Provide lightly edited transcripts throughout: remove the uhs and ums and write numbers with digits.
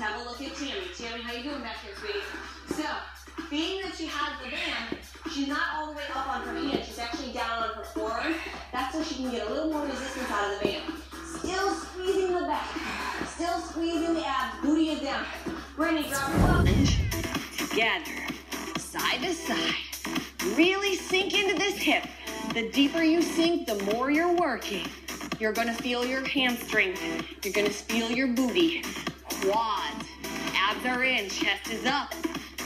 have a look at Tammy. Tammy, how you doing back here, sweetie? So, being that she has the band, she's not all the way up on her hand. She's actually down on her forearm. That's so she can get a little more resistance out of the band. Still squeezing the back. Still squeezing the abs. Booty is down. Brittany, drop your lunge. Together. Side to side. Really sink into this hip. The deeper you sink, the more you're working. You're going to feel your hamstrings. You're going to feel your booty. Quads. Abs are in. Chest is up.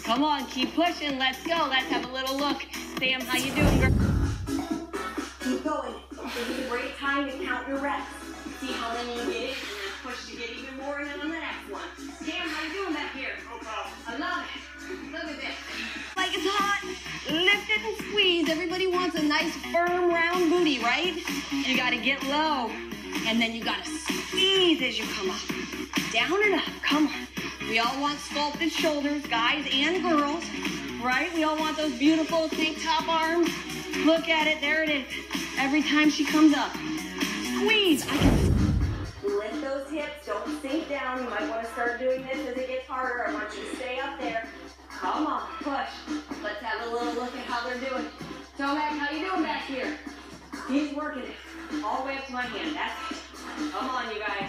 Come on, keep pushing. Let's go. Let's have a little look. Sam, how you doing, girl? Keep going. This is a great time to count your reps. See how many you get it, and then push to get even more, and then on the next one. Sam, how you doing back here? No problem. I love it. Look at this. Like it's hot. Lift it and squeeze. Everybody wants a nice, firm, round booty, right? You got to get low, and then you got to squeeze as you come up. Down and up. Come on. We all want sculpted shoulders, guys and girls, right? We all want those beautiful tank top arms. Look at it. There it is. Every time she comes up. Squeeze. Lift those hips. Don't sink down. You might want to start doing this as it gets harder. I want you to stay up there. Come on. Push. Let's have a little look at how they're doing. Tomac, how you doing back here? He's working it. All the way up to my hand. That's it. Come on, you guys.